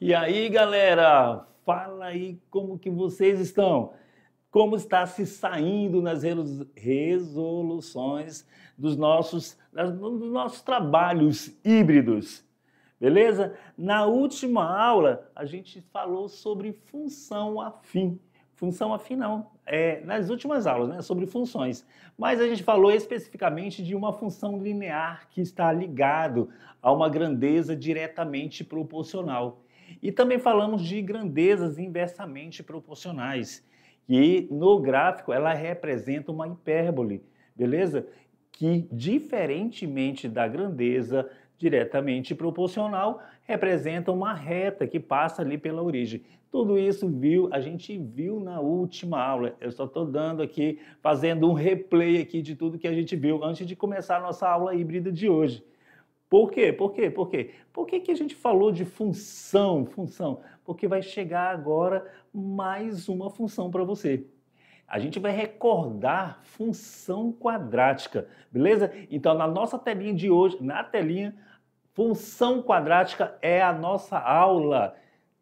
E aí, galera, fala aí como que vocês estão? Como está se saindo nas resoluções dos nossos trabalhos híbridos, beleza? Na última aula, a gente falou sobre função afim. Função afim não, nas últimas aulas, né, sobre funções. Mas a gente falou especificamente de uma função linear que está ligado a uma grandeza diretamente proporcional. E também falamos de grandezas inversamente proporcionais, que no gráfico ela representa uma hipérbole, beleza? Que, diferentemente da grandeza diretamente proporcional, representa uma reta que passa ali pela origem. Tudo isso a gente viu na última aula. Eu só estou dando aqui, fazendo um replay aqui de tudo que a gente viu antes de começar a nossa aula híbrida de hoje. Por quê? Por que a gente falou de função? Porque vai chegar agora mais uma função para você. A gente vai recordar função quadrática, beleza? Então, na nossa telinha de hoje, função quadrática é a nossa aula,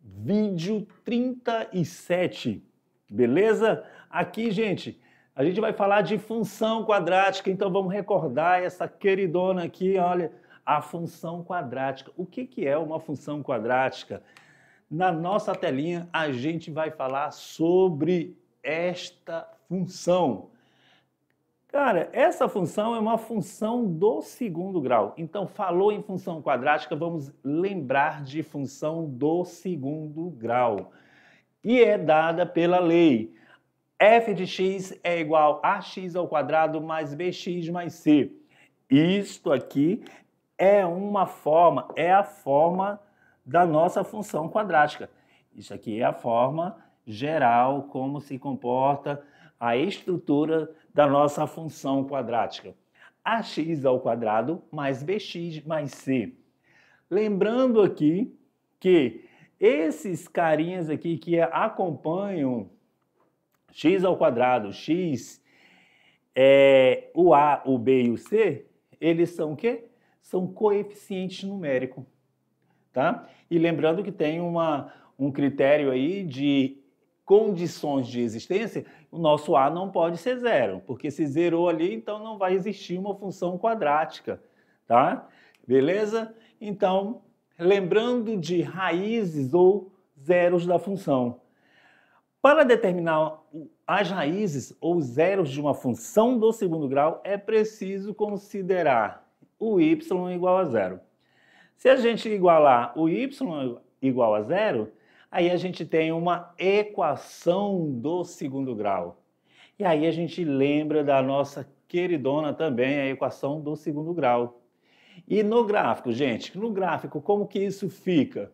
vídeo 37, beleza? Aqui, gente, a gente vai falar de função quadrática, então vamos recordar essa queridona aqui, olha, a função quadrática. O que é uma função quadrática? Na nossa telinha, a gente vai falar sobre esta função. Cara, essa função é uma função do segundo grau. Então, falou em função quadrática, vamos lembrar de função do segundo grau. E é dada pela lei. F de x é igual a x ao quadrado mais bx mais c. Isto aqui é a forma da nossa função quadrática. Isso aqui é a forma geral, como se comporta a estrutura da nossa função quadrática. Ax ao quadrado mais bx mais c. Lembrando aqui que esses carinhas aqui que acompanham x ao quadrado, x, o a, o b e o c, eles são o quê? São coeficientes numéricos, tá? E lembrando que tem um critério aí de condições de existência, o nosso a não pode ser zero, porque se zerou ali, então não vai existir uma função quadrática, tá? Beleza? Então, lembrando de raízes ou zeros da função. Para determinar as raízes ou zeros de uma função do segundo grau, é preciso considerar o y igual a zero. Se a gente igualar o y igual a zero, aí a gente tem uma equação do segundo grau. E aí a gente lembra da nossa queridona também, a equação do segundo grau. E no gráfico, gente, como que isso fica?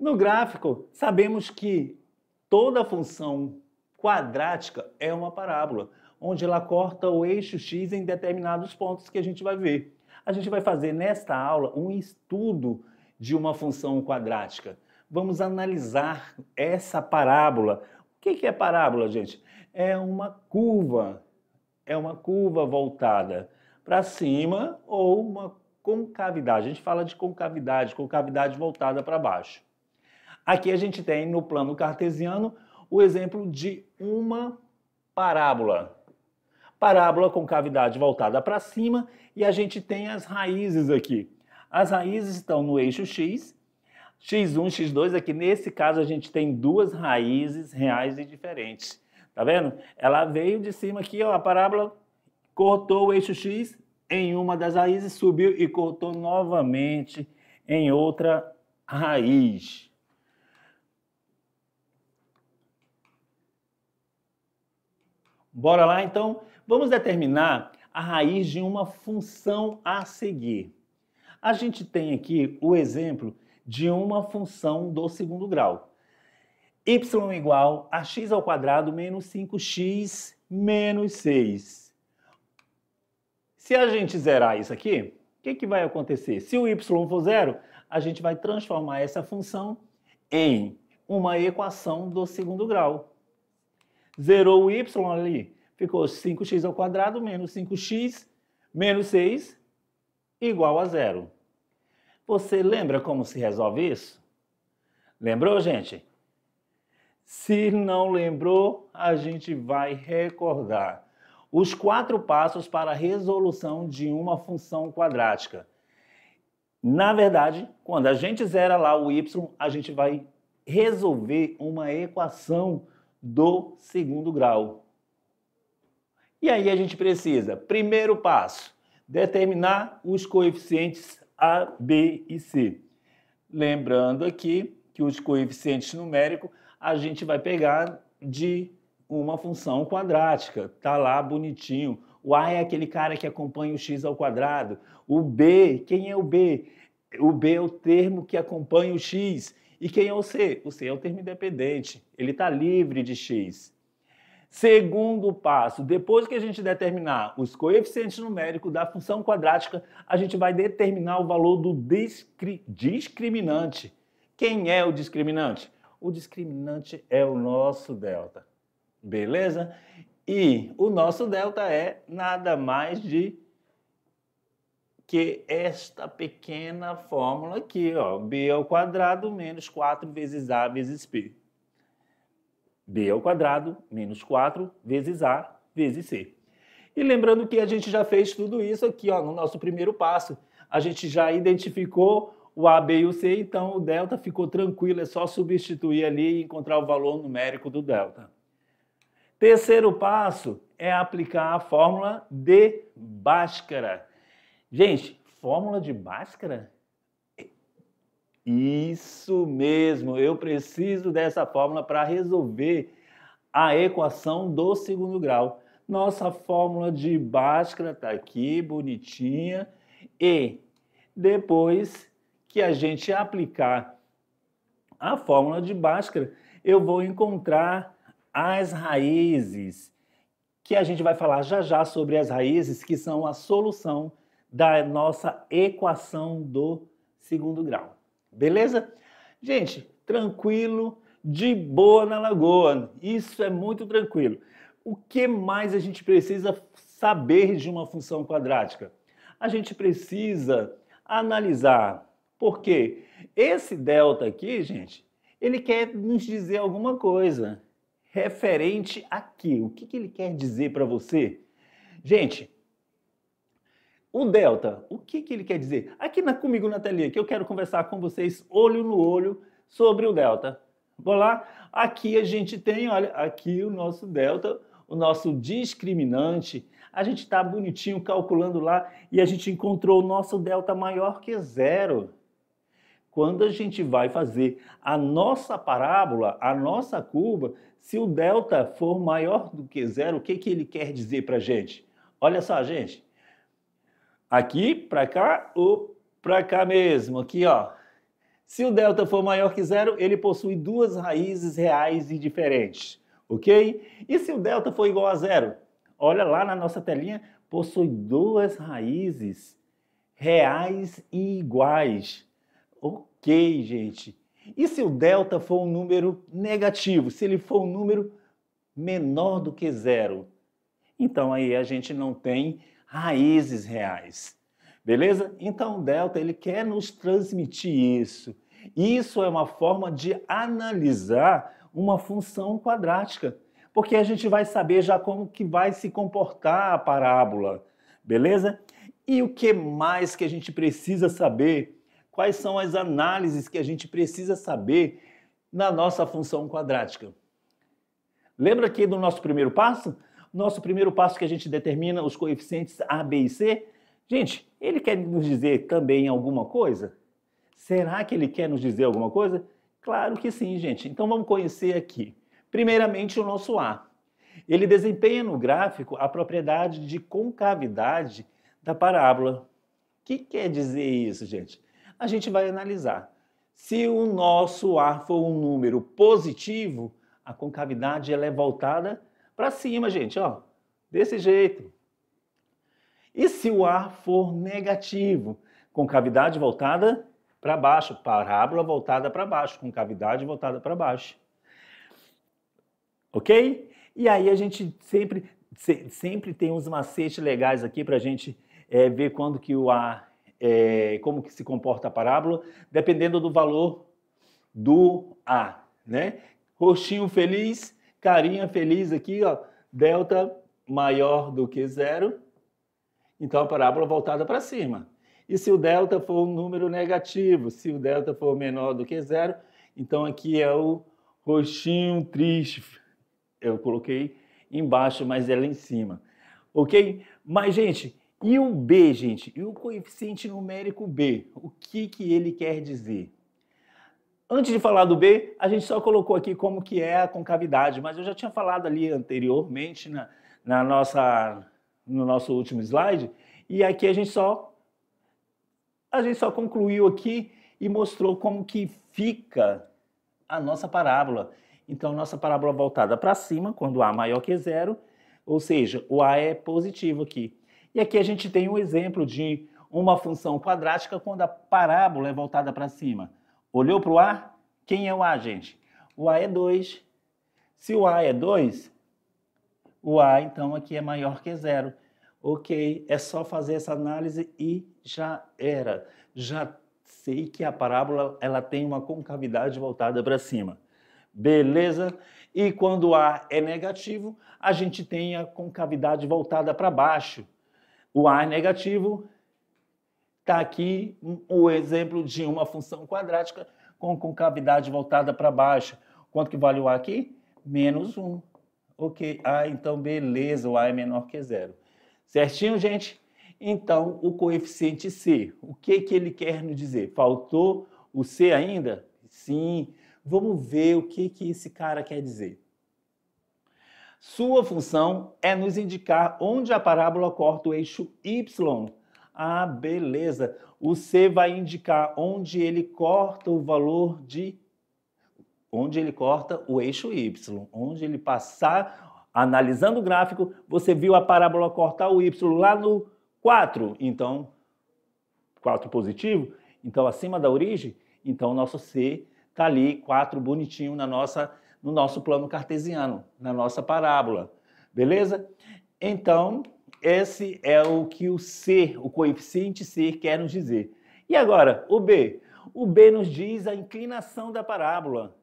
No gráfico, sabemos que toda função quadrática é uma parábola, onde ela corta o eixo x em determinados pontos que a gente vai ver. A gente vai fazer nesta aula um estudo de uma função quadrática. Vamos analisar essa parábola. O que é parábola, gente? É uma curva voltada para cima ou uma concavidade. A gente fala de concavidade voltada para baixo. Aqui a gente tem no plano cartesiano o exemplo de uma parábola. Parábola com cavidade voltada para cima e a gente tem as raízes aqui. As raízes estão no eixo x, x1, x2, aqui nesse caso a gente tem duas raízes reais e diferentes. Tá vendo? Ela veio de cima aqui, ó, a parábola cortou o eixo x em uma das raízes, subiu e cortou novamente em outra raiz. Bora lá, então? Vamos determinar a raiz de uma função a seguir. A gente tem aqui o exemplo de uma função do segundo grau. Y igual a x ao quadrado menos 5x menos 6. Se a gente zerar isso aqui, o que vai acontecer? Se o y for zero, a gente vai transformar essa função em uma equação do segundo grau. Zerou o y ali, ficou 5x ao quadrado menos 5x menos 6 igual a zero. Você lembra como se resolve isso? Lembrou, gente? Se não lembrou, a gente vai recordar. Os 4 passos para a resolução de uma função quadrática. Na verdade, quando a gente zera lá o y, a gente vai resolver uma equação do segundo grau. E aí a gente precisa, primeiro passo, determinar os coeficientes A, B e C. Lembrando aqui que os coeficientes numéricos a gente vai pegar de uma função quadrática. Tá lá bonitinho. O A é aquele cara que acompanha o x ao quadrado. O B, quem é o B? O B é o termo que acompanha o x. E quem é o C? O C é o termo independente. Ele está livre de x. Segundo passo, depois que a gente determinar os coeficientes numéricos da função quadrática, a gente vai determinar o valor do discriminante. Quem é o discriminante? O discriminante é o nosso delta. Beleza? E o nosso delta é nada mais de que esta pequena fórmula aqui, ó, b ao quadrado menos 4 vezes a vezes p. B ao quadrado menos 4 vezes A vezes C. E lembrando que a gente já fez tudo isso aqui, ó, no nosso primeiro passo. A gente já identificou o A, B e o C, então o delta ficou tranquilo, é só substituir ali e encontrar o valor numérico do delta. Terceiro passo é aplicar a fórmula de Bhaskara. Gente, fórmula de Bhaskara? Isso mesmo, eu preciso dessa fórmula para resolver a equação do segundo grau. Nossa fórmula de Bhaskara está aqui, bonitinha. E depois que a gente aplicar a fórmula de Bhaskara, eu vou encontrar as raízes, que a gente vai falar já já sobre as raízes, que são a solução da nossa equação do segundo grau. Beleza? Gente, tranquilo, de boa na lagoa. Isso é muito tranquilo. O que mais a gente precisa saber de uma função quadrática? A gente precisa analisar. Por quê? Esse delta aqui, gente, ele quer nos dizer alguma coisa referente a quê? O que ele quer dizer para você? Gente, o delta, o que ele quer dizer? Aqui comigo na telinha, que eu quero conversar com vocês olho no olho sobre o delta. Vou lá, aqui a gente tem, olha, aqui o nosso delta, o nosso discriminante. A gente está bonitinho calculando lá e a gente encontrou o nosso delta maior que zero. Quando a gente vai fazer a nossa parábola, a nossa curva, se o delta for maior do que zero, o que ele quer dizer para a gente? Olha só, gente. Aqui, para cá ou para cá mesmo, aqui, ó. Se o delta for maior que zero, ele possui duas raízes reais e diferentes, ok? E se o delta for igual a zero? Olha lá na nossa telinha, possui duas raízes reais e iguais. Ok, gente. E se o delta for um número negativo? Se ele for um número menor do que zero? Então aí a gente não tem raízes reais, beleza? Então o delta, ele quer nos transmitir isso. Isso é uma forma de analisar uma função quadrática, porque a gente vai saber já como que vai se comportar a parábola, beleza? E o que mais que a gente precisa saber? Quais são as análises que a gente precisa saber na nossa função quadrática? Lembra aqui do nosso primeiro passo? Nosso primeiro passo que a gente determina os coeficientes A, B e C. Gente, ele quer nos dizer também alguma coisa? Será que ele quer nos dizer alguma coisa? Claro que sim, gente. Então vamos conhecer aqui. Primeiramente o nosso A. Ele desempenha no gráfico a propriedade de concavidade da parábola. O que quer dizer isso, gente? A gente vai analisar. Se o nosso A for um número positivo, a concavidade ela é voltada para cima, gente, ó, desse jeito. E se o A for negativo, concavidade voltada para baixo, parábola voltada para baixo, concavidade voltada para baixo. Ok? E aí a gente sempre tem uns macetes legais aqui para a gente ver quando que o A, como que se comporta a parábola, dependendo do valor do A, né? Rostinho feliz, carinha feliz aqui, ó, delta maior do que zero, então a parábola voltada para cima. E se o delta for um número negativo, se o delta for menor do que zero, então aqui é o rostinho triste. Eu coloquei embaixo, mas é lá em cima. Ok? Mas, gente, e o B, gente? E o coeficiente numérico B? O que ele quer dizer? Antes de falar do B, a gente só colocou aqui como que é a concavidade, mas eu já tinha falado ali anteriormente no nosso último slide, e aqui a gente só concluiu aqui e mostrou como que fica a nossa parábola. Então, nossa parábola voltada para cima, quando A maior que zero, ou seja, o A é positivo aqui. E aqui a gente tem um exemplo de uma função quadrática quando a parábola é voltada para cima. Olhou para o A? Quem é o A, gente? O A é 2. Se o A é 2, o A, então, aqui é maior que zero. Ok, é só fazer essa análise e já era. Já sei que a parábola ela tem uma concavidade voltada para cima. Beleza? E quando o A é negativo, a gente tem a concavidade voltada para baixo. O A é negativo, está aqui o exemplo de uma função quadrática com concavidade voltada para baixo. Quanto que vale o A aqui? Menos 1. Ok, então beleza, o A é menor que zero. Certinho, gente? Então, o coeficiente C, o que ele quer nos dizer? Faltou o C ainda? Sim. Vamos ver o que esse cara quer dizer. Sua função é nos indicar onde a parábola corta o eixo Y. Ah, beleza. O C vai indicar onde ele corta o valor de... onde ele corta o eixo Y. Onde ele passar... Analisando o gráfico, você viu a parábola cortar o Y lá no 4. Então, 4 positivo. Então, acima da origem. Então, o nosso C... está ali 4 bonitinho no nosso plano cartesiano, na nossa parábola. Beleza? Então, esse é o que o C, o coeficiente C, quer nos dizer. E agora, o B? O B nos diz a inclinação da parábola,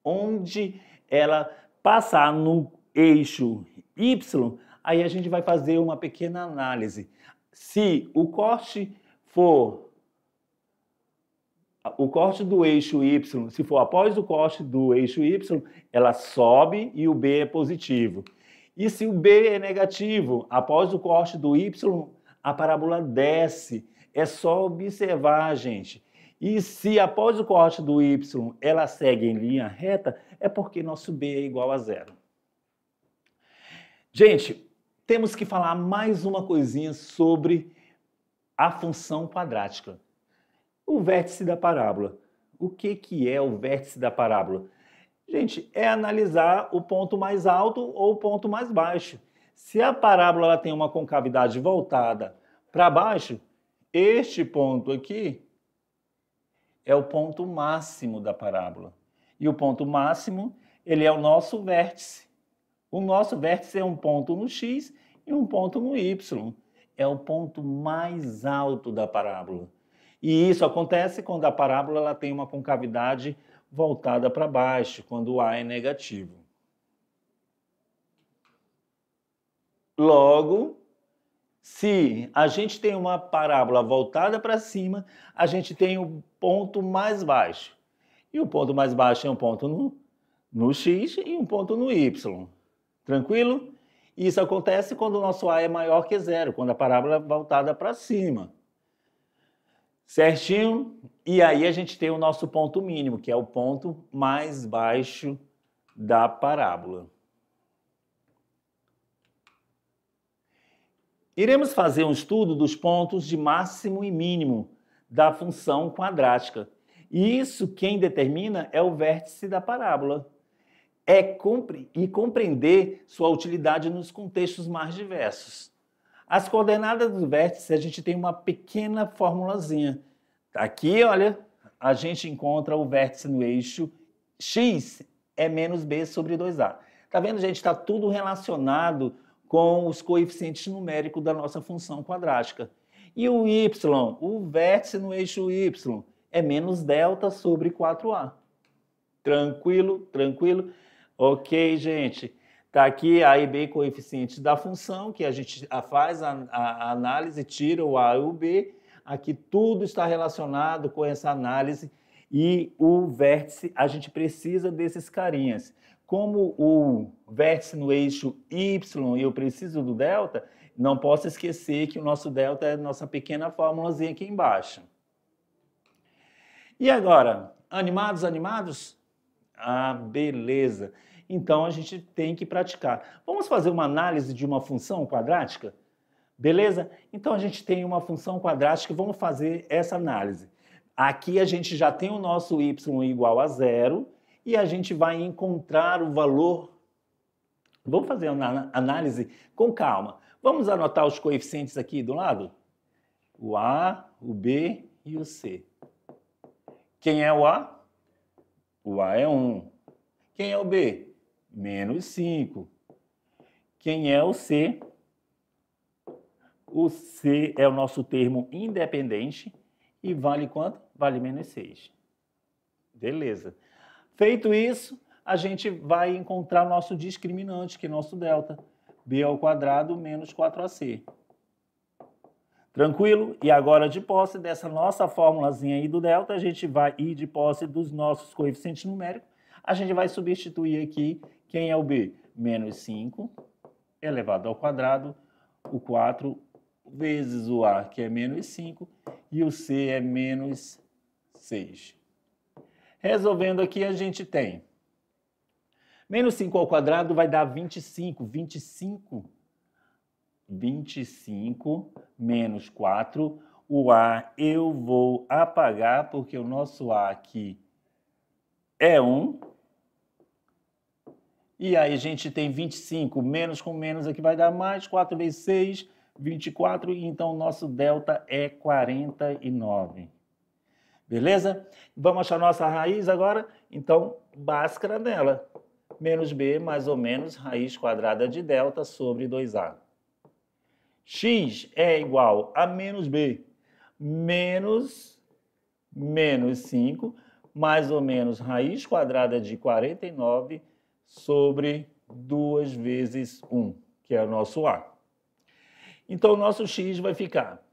onde ela passar no eixo Y, aí a gente vai fazer uma pequena análise. Se o corte for... o corte do eixo Y, se for após o corte do eixo Y, ela sobe e o B é positivo. E se o B é negativo, após o corte do Y, a parábola desce. É só observar, gente. E se após o corte do Y ela segue em linha reta, é porque nosso B é igual a zero. Gente, temos que falar mais uma coisinha sobre a função quadrática. O vértice da parábola. O que é o vértice da parábola? Gente, é analisar o ponto mais alto ou o ponto mais baixo. Se a parábola ela tem uma concavidade voltada para baixo, este ponto aqui é o ponto máximo da parábola. E o ponto máximo, ele é o nosso vértice. O nosso vértice é um ponto no X e um ponto no Y. É o ponto mais alto da parábola. E isso acontece quando a parábola ela tem uma concavidade voltada para baixo, quando o A é negativo. Logo, se a gente tem uma parábola voltada para cima, a gente tem o ponto mais baixo. E o ponto mais baixo é um ponto no X e um ponto no Y. Tranquilo? Isso acontece quando o nosso A é maior que zero, quando a parábola é voltada para cima. Certinho? E aí a gente tem o nosso ponto mínimo, que é o ponto mais baixo da parábola. Iremos fazer um estudo dos pontos de máximo e mínimo da função quadrática. E isso quem determina é o vértice da parábola. E compreender sua utilidade nos contextos mais diversos. As coordenadas do vértice, a gente tem uma pequena formulazinha. Aqui, olha, a gente encontra o vértice no eixo X é menos B sobre 2A. Tá vendo, gente? Está tudo relacionado com os coeficientes numéricos da nossa função quadrática. E o Y, o vértice no eixo Y, é menos delta sobre 4A. Tranquilo? Tranquilo? Ok, gente. Está aqui A e B coeficientes da função, que a gente faz a análise, tira o A e o B. Aqui tudo está relacionado com essa análise e o vértice, a gente precisa desses carinhas. Como o vértice no eixo Y e eu preciso do delta, não posso esquecer que o nosso delta é a nossa pequena fórmulazinha aqui embaixo. E agora, animados, animados? Ah, beleza. Então, a gente tem que praticar. Vamos fazer uma análise de uma função quadrática? Beleza? Então, a gente tem uma função quadrática e vamos fazer essa análise. Aqui a gente já tem o nosso y igual a zero e a gente vai encontrar o valor. Vamos fazer uma análise com calma. Vamos anotar os coeficientes aqui do lado? O A, o B e o C. Quem é o A? O A é 1. Quem é o B? Menos 5. Quem é o C? O C é o nosso termo independente e vale quanto? Vale menos 6. Beleza. Feito isso, a gente vai encontrar o nosso discriminante, que é nosso delta. B ao quadrado menos 4AC. Tranquilo? E agora, de posse dessa nossa formulazinha aí do delta, a gente vai ir de posse dos nossos coeficientes numéricos. A gente vai substituir aqui, quem é o B? Menos 5 elevado ao quadrado, o 4 vezes o A, que é menos 5, e o C é menos 6. Resolvendo aqui, a gente tem menos 5 ao quadrado vai dar 25. 25 menos 4. O A eu vou apagar, porque o nosso A aqui é 1. E aí a gente tem 25, menos com menos aqui vai dar mais, 4 vezes 6, 24, e então o nosso delta é 49. Beleza? Vamos achar nossa raiz agora? Então, Bhaskara dela. Menos B mais ou menos raiz quadrada de delta sobre 2A. X é igual a menos B menos 5 mais ou menos raiz quadrada de 49 sobre 2 vezes 1, que é o nosso A. Então, o nosso X vai ficar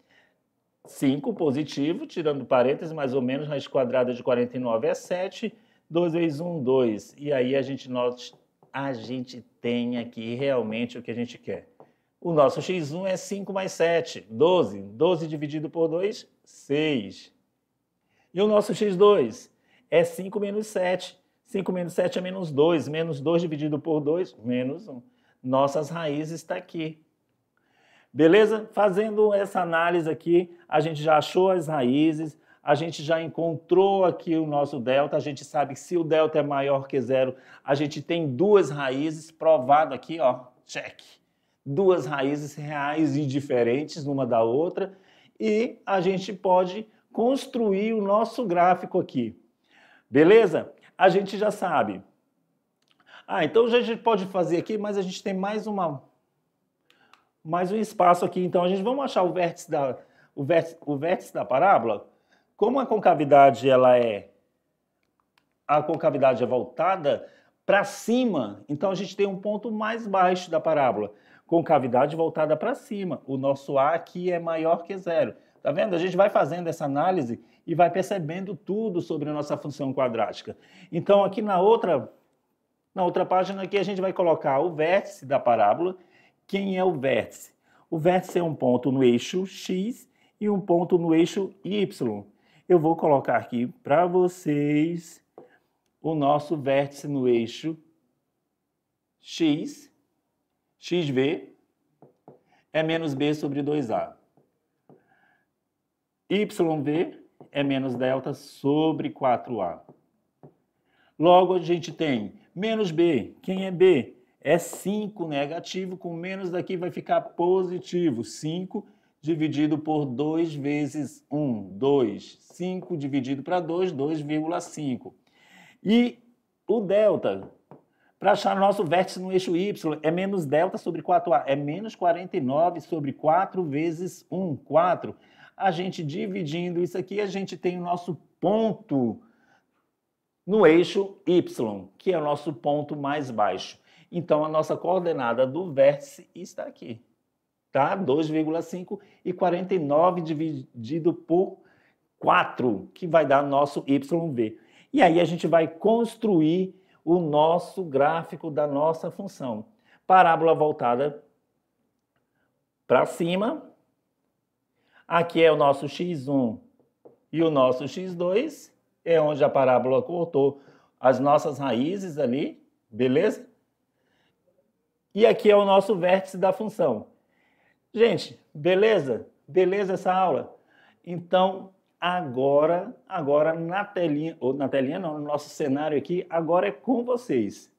5 positivo, tirando parênteses, mais ou menos, raiz quadrada de 49 é 7, 2 vezes 1, 2. E aí a gente tem aqui realmente o que a gente quer. O nosso x1 é 5 mais 7, 12. 12 dividido por 2, 6. E o nosso x2 é 5 menos 7. 5 menos 7 é menos 2. Menos 2 dividido por 2, menos 1. Nossas raízes estão aqui. Beleza? Fazendo essa análise aqui, a gente já achou as raízes, a gente já encontrou aqui o nosso delta, a gente sabe que se o delta é maior que zero, a gente tem duas raízes, provado aqui, ó, check. Duas raízes reais e diferentes uma da outra, e a gente pode construir o nosso gráfico aqui. Beleza? A gente já sabe. Então a gente pode fazer aqui, mas a gente tem mais um espaço aqui. Então, vamos achar o vértice da parábola. Como a concavidade é voltada para cima, então a gente tem um ponto mais baixo da parábola. Concavidade voltada para cima. O nosso A aqui é maior que zero. Tá vendo? A gente vai fazendo essa análise e vai percebendo tudo sobre a nossa função quadrática. Então, aqui na outra página aqui, a gente vai colocar o vértice da parábola. Quem é o vértice? O vértice é um ponto no eixo X e um ponto no eixo Y. Eu vou colocar aqui para vocês o nosso vértice no eixo X. XV é menos B sobre 2A. YV é menos delta sobre 4A. Logo, a gente tem menos B. Quem é B? É 5 negativo, com menos daqui vai ficar positivo. 5 dividido por 2 vezes 1, 2. 5 dividido para 2, 2,5. E o delta, para achar nosso vértice no eixo Y, é menos delta sobre 4A. É menos 49 sobre 4 vezes 1, 4. A gente dividindo isso aqui, a gente tem o nosso ponto no eixo Y, que é o nosso ponto mais baixo. Então, a nossa coordenada do vértice está aqui, tá? 2,5 e 49 dividido por 4, que vai dar nosso YV. E aí a gente vai construir o nosso gráfico da nossa função. Parábola voltada para cima. Aqui é o nosso x1 e o nosso x2, é onde a parábola cortou as nossas raízes ali, beleza? E aqui é o nosso vértice da função. Gente, beleza? Beleza essa aula? Então, agora na telinha, ou na telinha não, no nosso cenário aqui, agora é com vocês.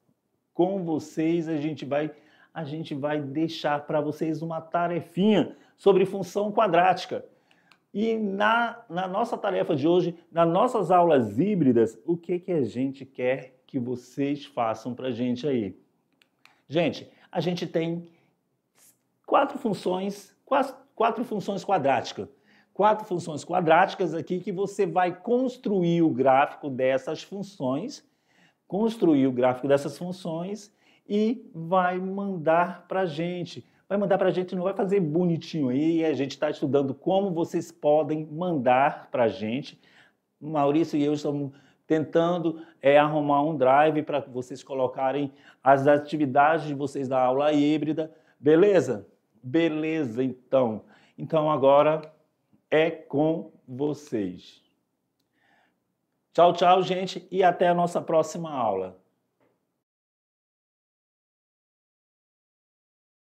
Com vocês a gente vai deixar para vocês uma tarefinha sobre função quadrática. E na nossa tarefa de hoje, nas nossas aulas híbridas, o que a gente quer que vocês façam para a gente aí? Gente, a gente tem quatro funções quadráticas. 4 funções quadráticas aqui que você vai construir o gráfico dessas funções, e vai mandar para a gente. Vai mandar para a gente, não vai fazer bonitinho aí, a gente está estudando como vocês podem mandar para a gente. Maurício e eu estamos tentando arrumar um drive para vocês colocarem as atividades de vocês da aula híbrida. Beleza? Beleza, então. Então agora é com vocês. Tchau, tchau, gente, e até a nossa próxima aula.